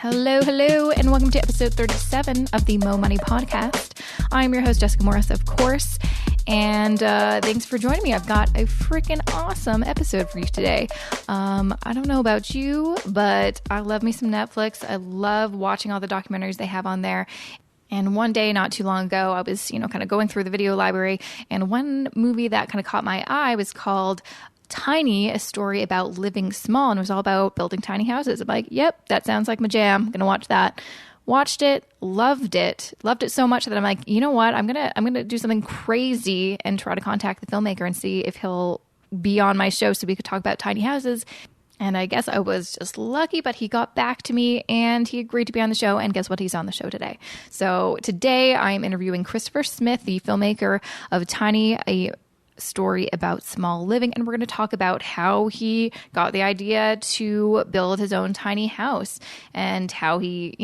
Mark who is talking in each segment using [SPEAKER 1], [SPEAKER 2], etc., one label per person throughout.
[SPEAKER 1] Hello, hello, and welcome to episode 37 of the Mo Money Podcast. I'm your host, Jessica Moorhouse, of course, and thanks for joining me. I've got a freaking awesome episode for you today. I don't know about you, but I love me some Netflix. I love watching all the documentaries they have on there. And one day, not too long ago, I was, kind of going through the video library, and one movie that kind of caught my eye was called Tiny, a story about living small, and it was all about building tiny houses. I'm like, yep, that sounds like my jam. I'm gonna watch that. Watched it, loved it so much that I'm like, you know what? I'm gonna do something crazy and try to contact the filmmaker and see if he'll be on my show so we could talk about tiny houses. And I guess I was just lucky, but he got back to me and he agreed to be on the show. And guess what? He's on the show today. So today I am interviewing Christopher Smith, the filmmaker of Tiny, a story about small living, and we're going to talk about how he got the idea to build his own tiny house and how he,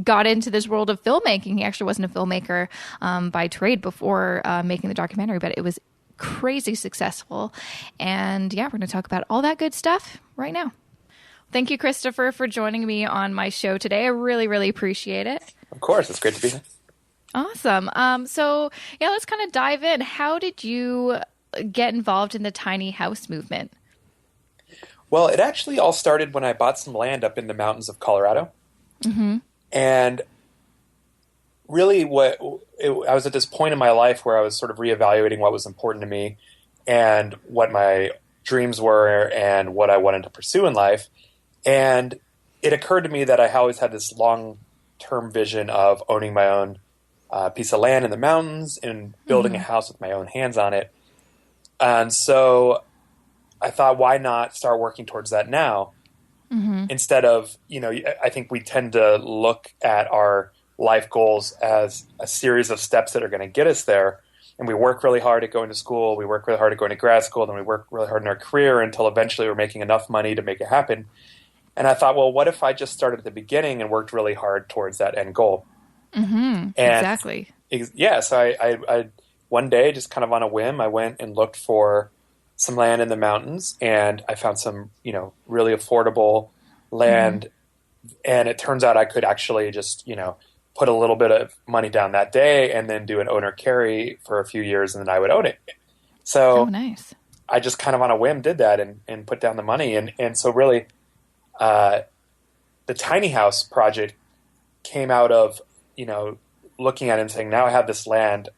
[SPEAKER 1] got into this world of filmmaking. He actually wasn't a filmmaker by trade before making the documentary, but it was crazy successful. And yeah, we're going to talk about all that good stuff right now. Thank you, Christopher, for joining me on my show today. I really, really appreciate it.
[SPEAKER 2] Of course. It's great to be here.
[SPEAKER 1] Awesome. So yeah, let's kind of dive in. How did you get involved in the tiny house movement?
[SPEAKER 2] Well, it actually all started when I bought some land up in the mountains of Colorado. Mm-hmm. And really I was at this point in my life where I was sort of reevaluating what was important to me and what my dreams were and what I wanted to pursue in life. And it occurred to me that I always had this long-term vision of owning my own piece of land in the mountains and building a house with my own hands on it. And so I thought, why not start working towards that now? Instead of, I think we tend to look at our life goals as a series of steps that are going to get us there. And we work really hard at going to school. We work really hard at going to grad school. Then we work really hard in our career until eventually we're making enough money to make it happen. And I thought, well, what if I just started at the beginning and worked really hard towards that end goal?
[SPEAKER 1] Exactly.
[SPEAKER 2] Yeah. So I one day, just kind of on a whim, I went and looked for some land in the mountains, and I found some, really affordable land. And it turns out I could actually just, put a little bit of money down that day and then do an owner carry for a few years, and then I would own it. So
[SPEAKER 1] nice.
[SPEAKER 2] I just kind of on a whim did that and put down the money. And so really, the tiny house project came out of, looking at it and saying, now I have this land.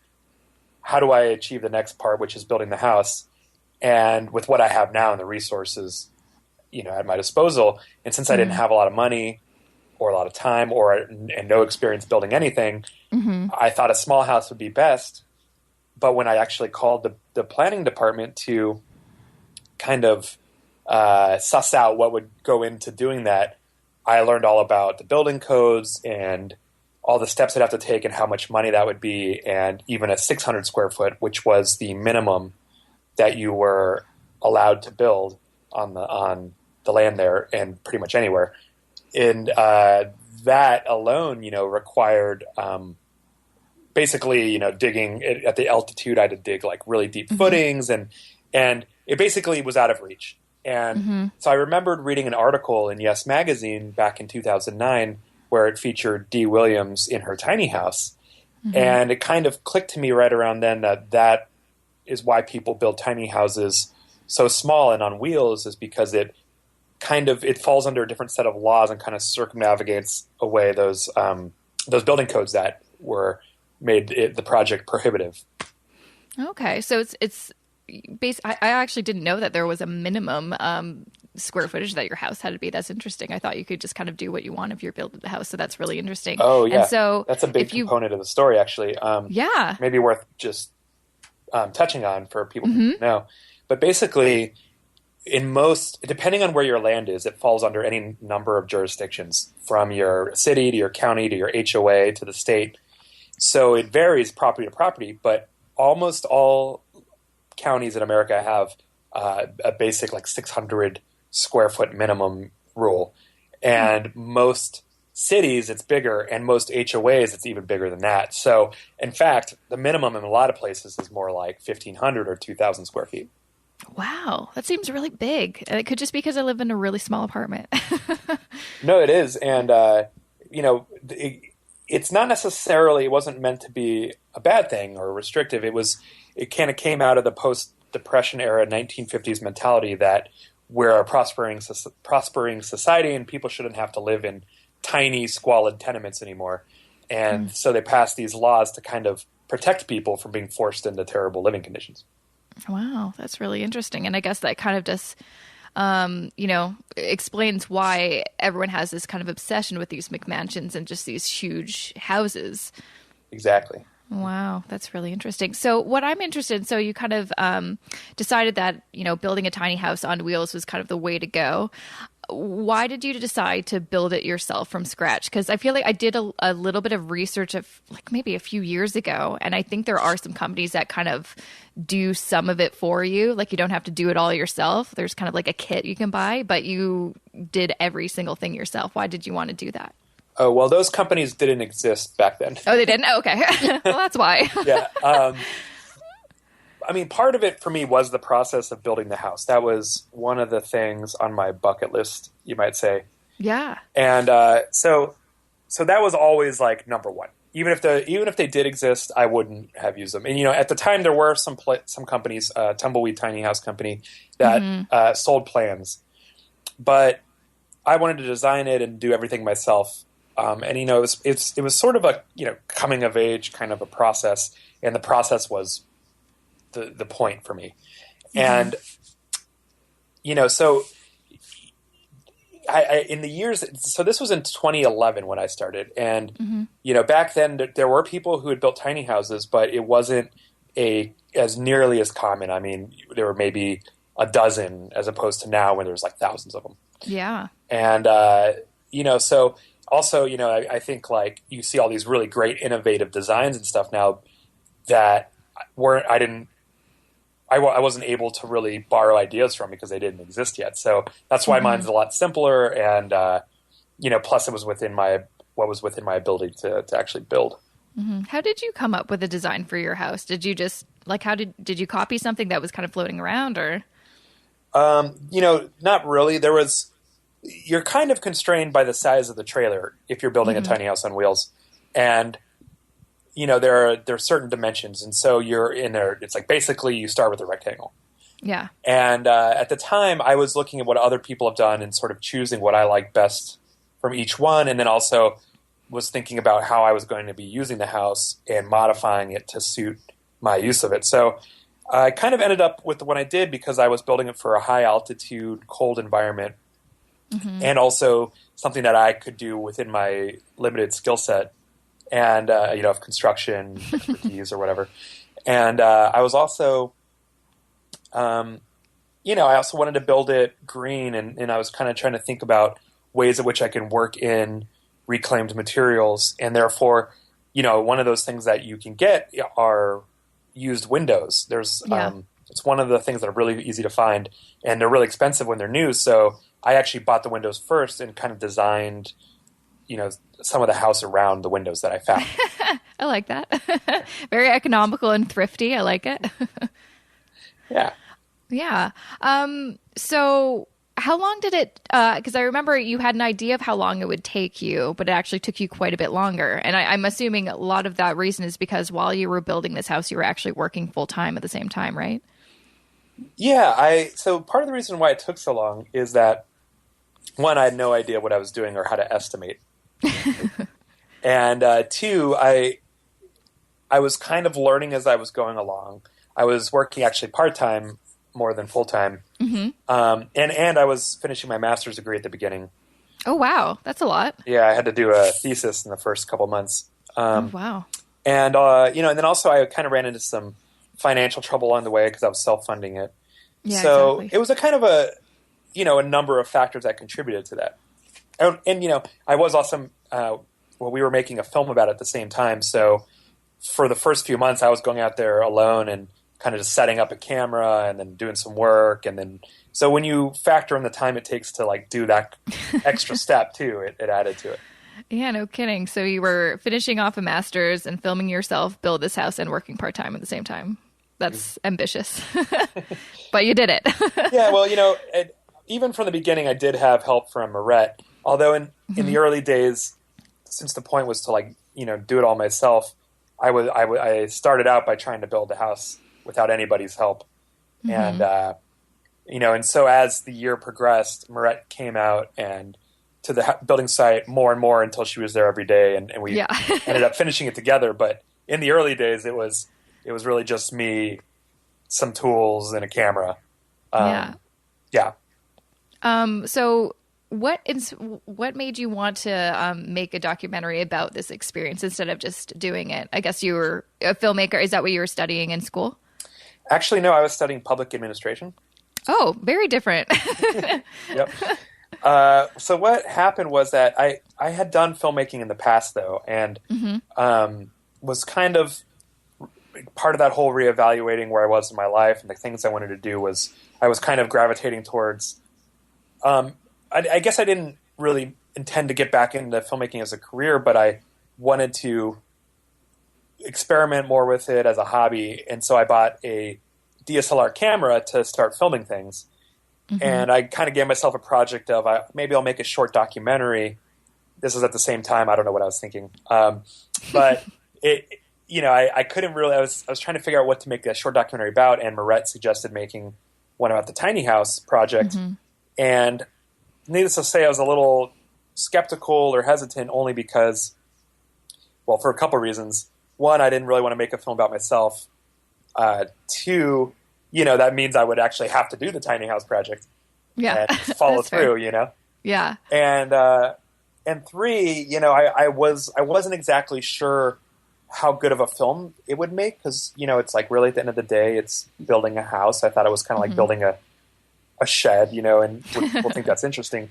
[SPEAKER 2] How do I achieve the next part, which is building the house? And with what I have now and the resources, at my disposal. And since I didn't have a lot of money or a lot of time and no experience building anything, I thought a small house would be best. But when I actually called the planning department to kind of suss out what would go into doing that, I learned all about the building codes and all the steps I'd have to take and how much money that would be, and even a 600 square foot, which was the minimum that you were allowed to build on the land there and pretty much anywhere. And that alone, required basically, digging at the altitude. I had to dig like really deep footings, and it basically was out of reach. And so I remembered reading an article in Yes Magazine back in 2009 where it featured Dee Williams in her tiny house. And it kind of clicked to me right around then that is why people build tiny houses so small and on wheels, is because it falls under a different set of laws and kind of circumnavigates away those building codes that were made the project prohibitive.
[SPEAKER 1] Okay. So it's I actually didn't know that there was a minimum square footage that your house had to be. That's interesting. I thought you could just kind of do what you want if you're building the house. So that's really interesting.
[SPEAKER 2] Oh, yeah.
[SPEAKER 1] And so
[SPEAKER 2] that's a big component of the story, actually.
[SPEAKER 1] Yeah.
[SPEAKER 2] Maybe worth just touching on for people who know. But basically, depending on where your land is, it falls under any number of jurisdictions, from your city to your county to your HOA to the state. So it varies property to property, but almost all counties in America have a basic 600 square foot minimum rule. And most cities, it's bigger, and most HOAs, it's even bigger than that. So, in fact, the minimum in a lot of places is more like 1,500 or 2,000 square feet.
[SPEAKER 1] Wow. That seems really big. It could just be because I live in a really small apartment.
[SPEAKER 2] No, it is. And, it's not necessarily, it wasn't meant to be a bad thing or restrictive. It kind of came out of the post-Depression era 1950s mentality that we're a prospering society and people shouldn't have to live in tiny, squalid tenements anymore. And so they passed these laws to kind of protect people from being forced into terrible living conditions.
[SPEAKER 1] Wow, that's really interesting. And I guess that kind of just, explains why everyone has this kind of obsession with these McMansions and just these huge houses.
[SPEAKER 2] Exactly.
[SPEAKER 1] Wow, that's really interesting. So what I'm interested in, so you kind of decided that, building a tiny house on wheels was kind of the way to go. Why did you decide to build it yourself from scratch? Because I feel like I did a little bit of research of like maybe a few years ago, and I think there are some companies that kind of do some of it for you. Like you don't have to do it all yourself. There's kind of like a kit you can buy, but you did every single thing yourself. Why did you want to do that?
[SPEAKER 2] Oh, well, those companies didn't exist back then.
[SPEAKER 1] Oh, they didn't? Oh, okay. Well, that's why.
[SPEAKER 2] Yeah. I mean, part of it for me was the process of building the house. That was one of the things on my bucket list, you might say.
[SPEAKER 1] Yeah.
[SPEAKER 2] And so that was always like number one. Even if they did exist, I wouldn't have used them. And at the time there were some companies, Tumbleweed Tiny House Company, that sold plans, but I wanted to design it and do everything myself. And it was sort of a coming of age kind of a process, and the process was the point for me. And so I in the years, so this was in 2011 when I started, and back then there were people who had built tiny houses, but it wasn't as nearly as common. I mean, there were maybe a dozen as opposed to now when there's like thousands of them.
[SPEAKER 1] Yeah.
[SPEAKER 2] And so also, I think like you see all these really great innovative designs and stuff now that I wasn't able to really borrow ideas from because they didn't exist yet. So that's why mine's a lot simpler. And, plus it was within my ability to actually build.
[SPEAKER 1] Mm-hmm. How did you come up with a design for your house? Did you just did you copy something that was kind of floating around or?
[SPEAKER 2] Not really. You're kind of constrained by the size of the trailer if you're building a tiny house on wheels. And, there are certain dimensions. And so you're in there. It's like basically you start with a rectangle.
[SPEAKER 1] Yeah.
[SPEAKER 2] And at the time I was looking at what other people have done and sort of choosing what I like best from each one. And then also was thinking about how I was going to be using the house and modifying it to suit my use of it. So I kind of ended up with the one I did because I was building it for a high altitude, cold environment. And also something that I could do within my limited skill set and, of construction expertise or whatever. And I was also, I also wanted to build it green, and I was kind of trying to think about ways in which I can work in reclaimed materials. And therefore, one of those things that you can get are used windows. There's it's one of the things that are really easy to find, and they're really expensive when they're new. So I actually bought the windows first and kind of designed, some of the house around the windows that I found.
[SPEAKER 1] I like that. Very economical and thrifty. I like it.
[SPEAKER 2] Yeah.
[SPEAKER 1] Yeah. So how long did it, because I remember you had an idea of how long it would take you, but it actually took you quite a bit longer. And I'm assuming a lot of that reason is because while you were building this house, you were actually working full time at the same time, right?
[SPEAKER 2] Yeah. So part of the reason why it took so long is that, one, I had no idea what I was doing or how to estimate. And two, I was kind of learning as I was going along. I was working actually part-time more than full-time. And I was finishing my master's degree at the beginning.
[SPEAKER 1] Oh, wow. That's a lot.
[SPEAKER 2] Yeah, I had to do a thesis in the first couple months.
[SPEAKER 1] Oh, wow.
[SPEAKER 2] And, and then also I kind of ran into some financial trouble along the way because I was self-funding it.
[SPEAKER 1] Yeah,
[SPEAKER 2] so
[SPEAKER 1] exactly.
[SPEAKER 2] It was a kind of a number of factors that contributed to that. And I was also, we were making a film about it at the same time. So for the first few months, I was going out there alone and kind of just setting up a camera and then doing some work. And then, so when you factor in the time it takes to like do that extra step too, it added to it.
[SPEAKER 1] Yeah, no kidding. So you were finishing off a master's and filming yourself build this house and working part-time at the same time. That's ambitious, but you did it.
[SPEAKER 2] Yeah, well, even from the beginning, I did have help from Moret. Although in the early days, since the point was to do it all myself, I started out by trying to build the house without anybody's help, and and so as the year progressed, Moret came out and to the building site more and more until she was there every day, and we ended up finishing it together. But in the early days, it was really just me, some tools, and a camera.
[SPEAKER 1] So what made you want to make a documentary about this experience instead of just doing it? I guess you were a filmmaker. Is that what you were studying in school?
[SPEAKER 2] Actually, no, I was studying public administration.
[SPEAKER 1] Oh, very different.
[SPEAKER 2] Yep. So what happened was that I had done filmmaking in the past, though, and was kind of part of that whole reevaluating where I was in my life and the things I wanted to do was I was kind of gravitating towards I guess I didn't really intend to get back into filmmaking as a career, but I wanted to experiment more with it as a hobby. And so I bought a DSLR camera to start filming things. And I kind of gave myself a project of maybe I'll make a short documentary. This was at the same time. I don't know what I was thinking. But I couldn't really, I was trying to figure out what to make a short documentary about. And Moret suggested making one about the tiny house project. And needless to say, I was a little skeptical or hesitant only because, well, for a couple of reasons. One, I didn't really want to make a film about myself. Two, that means I would actually have to do the tiny house project.
[SPEAKER 1] Yeah.
[SPEAKER 2] And follow through,
[SPEAKER 1] Yeah.
[SPEAKER 2] And three, I wasn't exactly sure how good of a film it would make because, it's like really at the end of the day, it's building a house. I thought it was kind of like building a shed, and people think that's interesting.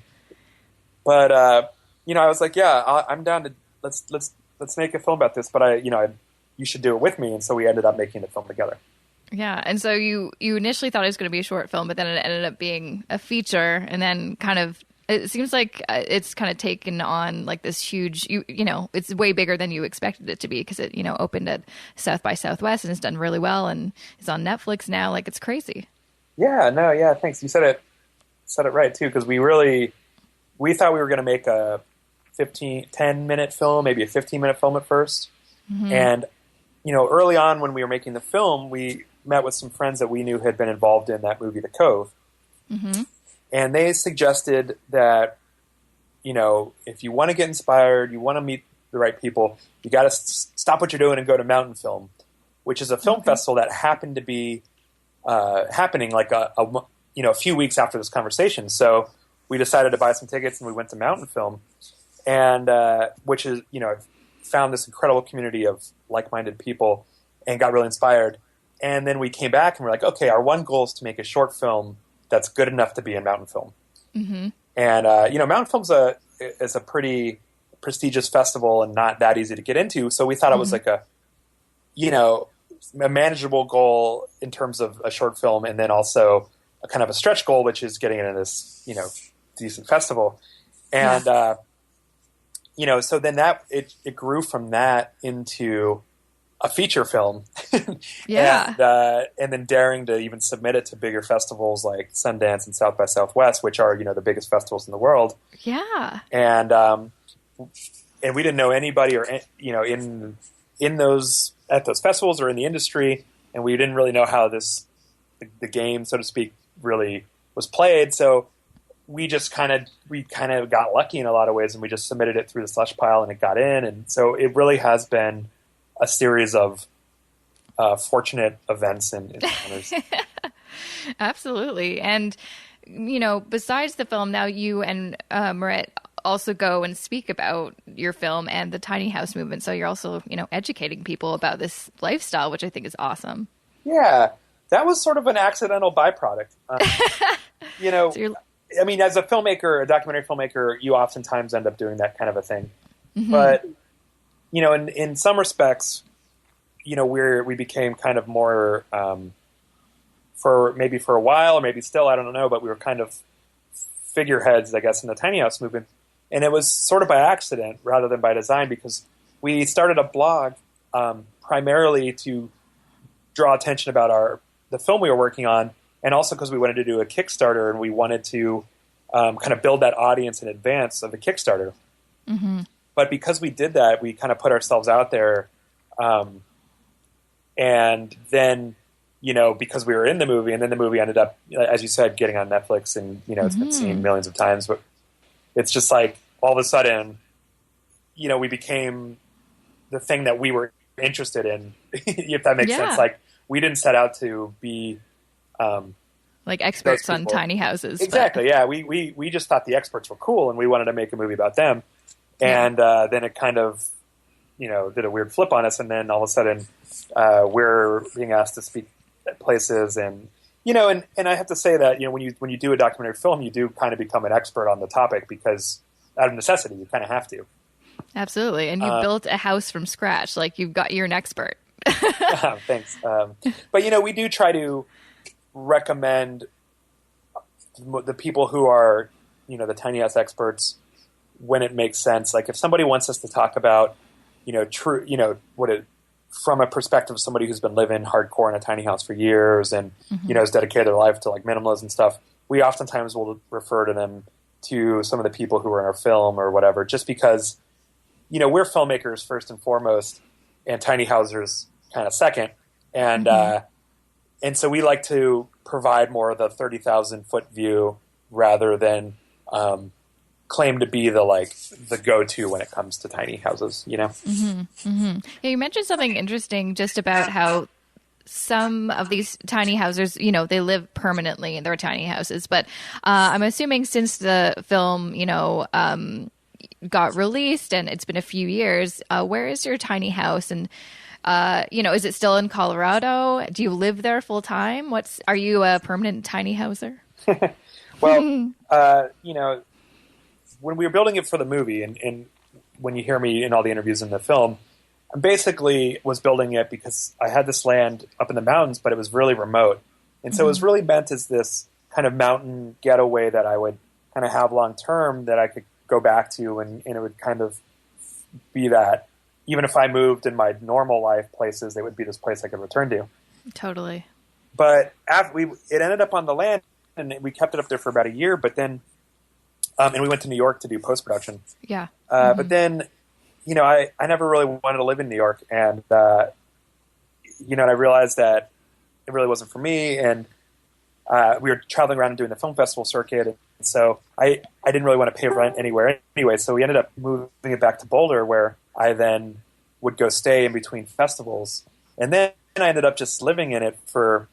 [SPEAKER 2] But, I was like, yeah, I'm down to, let's make a film about this, but you should do it with me. And so we ended up making the film together.
[SPEAKER 1] Yeah. And so you initially thought it was going to be a short film, but then it ended up being a feature and then kind of, it seems like it's kind of taken on like this huge, it's way bigger than you expected it to be because it, opened at South by Southwest and it's done really well and it's on Netflix now. Like it's crazy.
[SPEAKER 2] Yeah, no, yeah, thanks. You said it right too, because we thought we were going to make a 10-minute film, maybe a 15-minute film at first. And, early on when we were making the film, we met with some friends that we knew had been involved in that movie, The Cove. And they suggested that, if you want to get inspired, you want to meet the right people, you got to stop what you're doing and go to Mountain Film, which is a film festival that happened to be happening like a few weeks after this conversation. So we decided to buy some tickets and we went to Mountain Film, and which is found this incredible community of like-minded people and got really inspired. And then we came back and we're like, okay, our one goal is to make a short film that's good enough to be in Mountain Film. And Mountain Film's is a pretty prestigious festival and not that easy to get into. So we thought it was like a manageable goal in terms of a short film, and then also a kind of a stretch goal, which is getting into this, decent festival. And, so then it grew from that into a feature film. And then daring to even submit it to bigger festivals like Sundance and South by Southwest, which are, the biggest festivals in the world.
[SPEAKER 1] Yeah.
[SPEAKER 2] And we didn't know anybody or, in those, at those festivals or in the industry, and we didn't really know how the game, so to speak, really was played. So we just kind of got lucky in a lot of ways, and we just submitted it through the slush pile, and it got in. And so it really has been a series of fortunate events and encounters.
[SPEAKER 1] Absolutely. And besides the film, now you and Moret also go and speak about your film and the tiny house movement. So you're also, educating people about this lifestyle, which I think is awesome.
[SPEAKER 2] Yeah, that was sort of an accidental byproduct. So I mean, as a filmmaker, a documentary filmmaker, you oftentimes end up doing that kind of a thing. But, in some respects, we became kind of more, for a while, or maybe still, I don't know, but we were kind of figureheads, I guess, in the tiny house movement. And it was sort of by accident rather than by design, because we started a blog primarily to draw attention about the film we were working on, and also because we wanted to do a Kickstarter and we wanted to kind of build that audience in advance of the Kickstarter.
[SPEAKER 1] Mm-hmm.
[SPEAKER 2] But because we did that, we kind of put ourselves out there, and then, because we were in the movie, and then the movie ended up, as you said, getting on Netflix, and it's been seen millions of times. But it's just like all of a sudden, we became the thing that we were interested in, if that makes sense. Like, we didn't set out to be
[SPEAKER 1] like experts on tiny houses.
[SPEAKER 2] Exactly. But... Yeah, we just thought the experts were cool, and we wanted to make a movie about them. And then it kind of, did a weird flip on us, and then all of a sudden we're being asked to speak at places, and and I have to say that when you do a documentary film, you do kind of become an expert on the topic because out of necessity, you kind of have to.
[SPEAKER 1] Absolutely, and you built a house from scratch, like you're an expert.
[SPEAKER 2] Thanks, but we do try to recommend the people who are the tiny house experts when it makes sense. Like if somebody wants us to talk about from a perspective of somebody who's been living hardcore in a tiny house for years and has dedicated their life to like minimalism and stuff, we oftentimes will refer to them to some of the people who are in our film or whatever, just because we're filmmakers first and foremost and tiny housers kind of second, and so we like to provide more of the 30,000 foot view rather than claim to be the go-to when it comes to tiny houses, Yeah,
[SPEAKER 1] you mentioned something interesting just about how some of these tiny houses, they live permanently in their tiny houses. But I'm assuming since the film, got released and it's been a few years, where is your tiny house? And, is it still in Colorado? Do you live there full time? Are you a permanent tiny houser?
[SPEAKER 2] Well, when we were building it for the movie, and when you hear me in all the interviews in the film, I basically was building it because I had this land up in the mountains, but it was really remote. And so it was really meant as this kind of mountain getaway that I would kind of have long term that I could go back to, and it would kind of be that even if I moved in my normal life places, they would be this place I could return to.
[SPEAKER 1] Totally.
[SPEAKER 2] But it ended up on the land, and we kept it up there for about a year, but then and we went to New York to do post-production.
[SPEAKER 1] Yeah.
[SPEAKER 2] But then, I never really wanted to live in New York. And, and I realized that it really wasn't for me. And we were traveling around and doing the film festival circuit. And so I didn't really want to pay rent anywhere anyway. So we ended up moving it back to Boulder, where I then would go stay in between festivals. And then I ended up just living in it for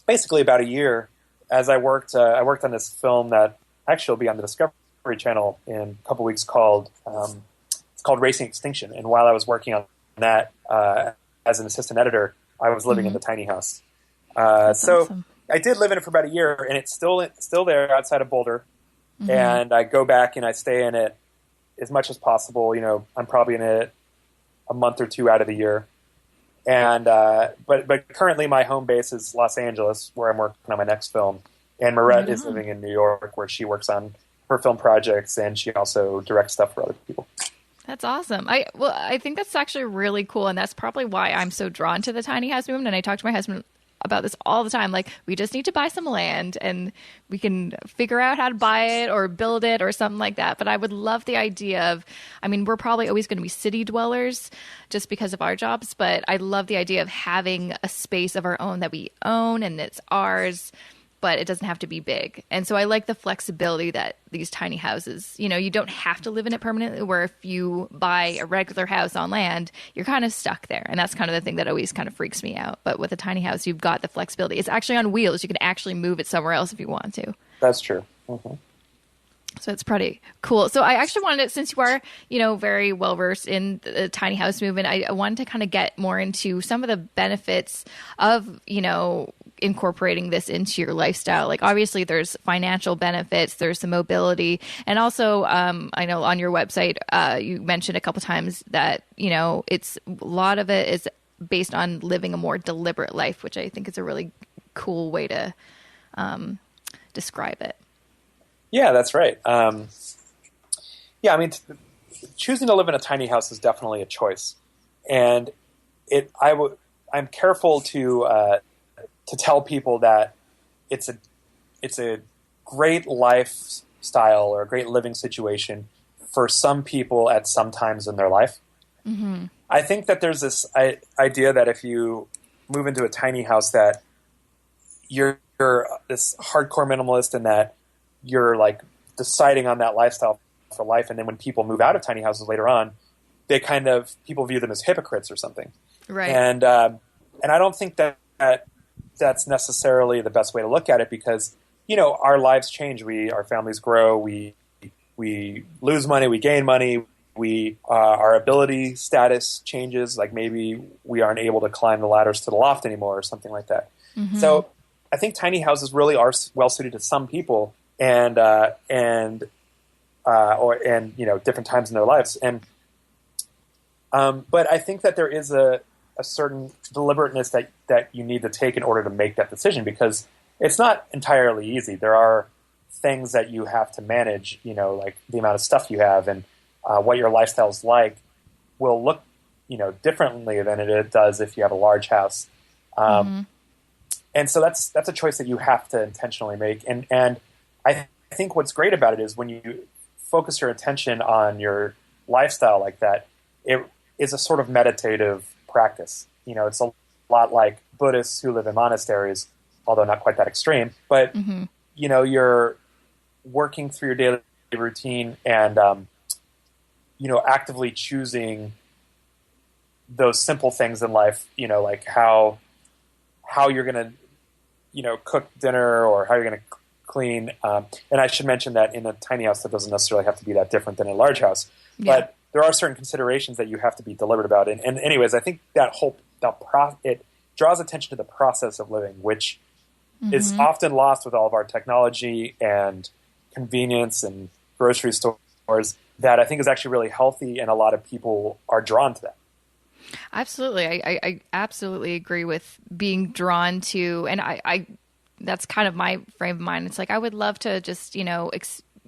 [SPEAKER 2] basically about a year as I worked on this film that actually will be on the Discovery Channel in a couple weeks called Racing Extinction. And while I was working on that as an assistant editor, I was living in the tiny house. So awesome. I did live in it for about a year, and it's still there outside of Boulder. And I go back and I stay in it as much as possible. I'm probably in it a month or two out of the year. And but currently my home base is Los Angeles, where I'm working on my next film. And Marette is living in New York, where she works on her film projects, and she also directs stuff for other people.
[SPEAKER 1] That's awesome. I think that's actually really cool, and that's probably why I'm so drawn to the tiny house movement. And I talk to my husband about this all the time. Like, we just need to buy some land, and we can figure out how to buy it or build it or something like that. But I would love the idea of, we're probably always going to be city dwellers just because of our jobs, but I love the idea of having a space of our own that we own and it's ours, but it doesn't have to be big. And so I like the flexibility that these tiny houses, you don't have to live in it permanently, where if you buy a regular house on land, you're kind of stuck there. And that's kind of the thing that always kind of freaks me out. But with a tiny house, you've got the flexibility. It's actually on wheels. You can actually move it somewhere else if you want to.
[SPEAKER 2] That's true.
[SPEAKER 1] So it's pretty cool. So I actually wanted, since you are, very well versed in the tiny house movement, I wanted to kind of get more into some of the benefits of, incorporating this into your lifestyle. Like, obviously there's financial benefits, there's the mobility, and also I know on your website you mentioned a couple times that it's a lot of it is based on living a more deliberate life, which I think is a really cool way to describe it.
[SPEAKER 2] Yeah, that's right. Choosing to live in a tiny house is definitely a choice, and I'm careful to tell people that it's a great lifestyle or a great living situation for some people at some times in their life.
[SPEAKER 1] Mm-hmm.
[SPEAKER 2] I think that there's this idea that if you move into a tiny house, that you're this hardcore minimalist and that you're like deciding on that lifestyle for life. And then when people move out of tiny houses later on, people view them as hypocrites or something.
[SPEAKER 1] Right.
[SPEAKER 2] And I don't think that that's necessarily the best way to look at it, because, our lives change. Our families grow. We lose money. We gain money. Our ability status changes. Like maybe we aren't able to climb the ladders to the loft anymore or something like that.
[SPEAKER 1] Mm-hmm.
[SPEAKER 2] So I think tiny houses really are well suited to some people and different times in their lives. And but I think that there is a certain deliberateness that you need to take in order to make that decision, because it's not entirely easy. There are things that you have to manage, like the amount of stuff you have and what your lifestyle's like will look, differently than it does if you have a large house.
[SPEAKER 1] Mm-hmm.
[SPEAKER 2] And so that's a choice that you have to intentionally make. And I think what's great about it is when you focus your attention on your lifestyle like that, it is a sort of meditative practice. It's a lot like Buddhists who live in monasteries, although not quite that extreme. But,
[SPEAKER 1] mm-hmm.
[SPEAKER 2] You're working through your daily routine and, actively choosing those simple things in life, like how you're going to, cook dinner or how you're going to clean. And I should mention that in a tiny house, that doesn't necessarily have to be that different than a large house. Yeah. But there are certain considerations that you have to be deliberate about. And anyways, I think it draws attention to the process of living, which mm-hmm. is often lost with all of our technology and convenience and grocery stores, that I think is actually really healthy, and a lot of people are drawn to that.
[SPEAKER 1] Absolutely. I absolutely agree with being drawn to, and I that's kind of my frame of mind. It's like, I would love to just,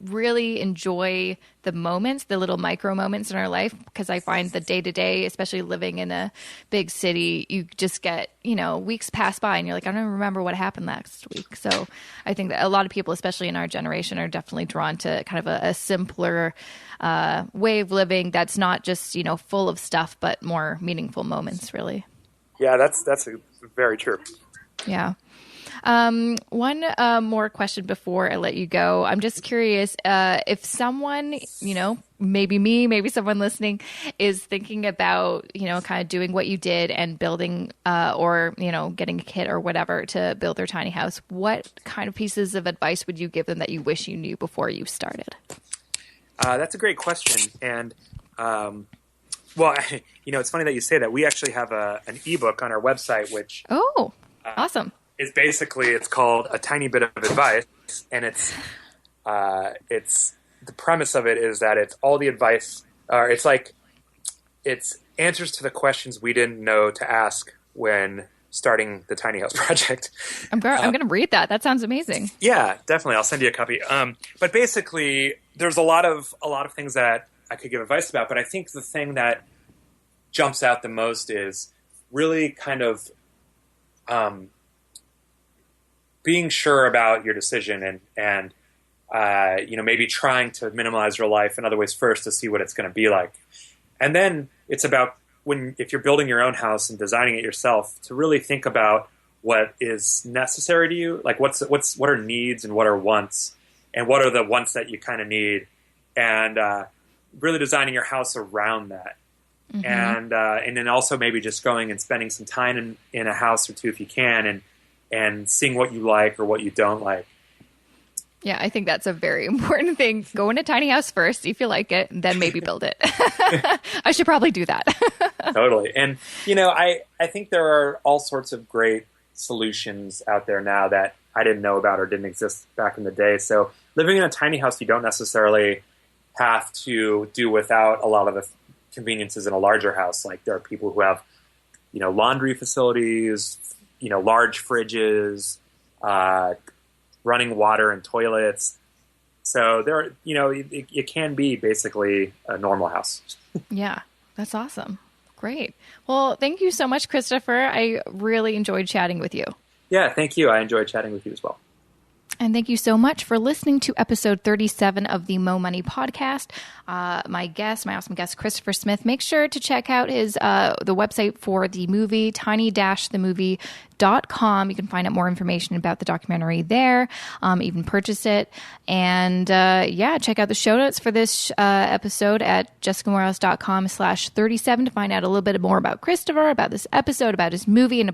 [SPEAKER 1] really enjoy the moments, the little micro moments in our life, because I find the day to day, especially living in a big city, you just get, weeks pass by and you're like, I don't even remember what happened last week. So I think that a lot of people, especially in our generation, are definitely drawn to kind of a simpler way of living that's not just, full of stuff, but more meaningful moments, really.
[SPEAKER 2] Yeah, that's very true.
[SPEAKER 1] Yeah. One more question before I let you go. I'm just curious if someone, maybe me, maybe someone listening is thinking about, kind of doing what you did and building or, getting a kit or whatever to build their tiny house. What kind of pieces of advice would you give them that you wish you knew before you started?
[SPEAKER 2] That's a great question. And, well, it's funny that you say that. We actually have an ebook on our website, which
[SPEAKER 1] awesome.
[SPEAKER 2] It's called A Tiny Bit of Advice, and it's the premise of it is that it's all the advice, it's answers to the questions we didn't know to ask when starting the tiny house project.
[SPEAKER 1] I'm going to read that. That sounds amazing.
[SPEAKER 2] Yeah, definitely. I'll send you a copy. But basically, there's a lot of things that I could give advice about, but I think the thing that jumps out the most is really kind of being sure about your decision and maybe trying to minimize your life in other ways first to see what it's going to be like. And then it's about if you're building your own house and designing it yourself, to really think about what is necessary to you, like what are needs and what are wants, and what are the wants that you kind of need, and really designing your house around that. Mm-hmm. And then also maybe just going and spending some time in a house or two if you can, and seeing what you like or what you don't like.
[SPEAKER 1] Yeah, I think that's a very important thing. Go in a tiny house first, see if you like it, and then maybe build it. I should probably do that.
[SPEAKER 2] Totally. And, I think there are all sorts of great solutions out there now that I didn't know about or didn't exist back in the day. So living in a tiny house, you don't necessarily have to do without a lot of the conveniences in a larger house. Like there are people who have, laundry facilities, large fridges, running water and toilets. So there, it can be basically a normal house.
[SPEAKER 1] Yeah, that's awesome. Great. Well, thank you so much, Christopher. I really enjoyed chatting with you.
[SPEAKER 2] Yeah, thank you. I enjoyed chatting with you as well.
[SPEAKER 1] And thank you so much for listening to episode 37 of the Mo Money podcast. My awesome guest, Christopher Smith. Make sure to check out his the website for the movie, tiny-themovie.com. You can find out more information about the documentary there, even purchase it. And check out the show notes for this episode at jessicamoorhouse.com/37 to find out a little bit more about Christopher, about this episode, about his movie, and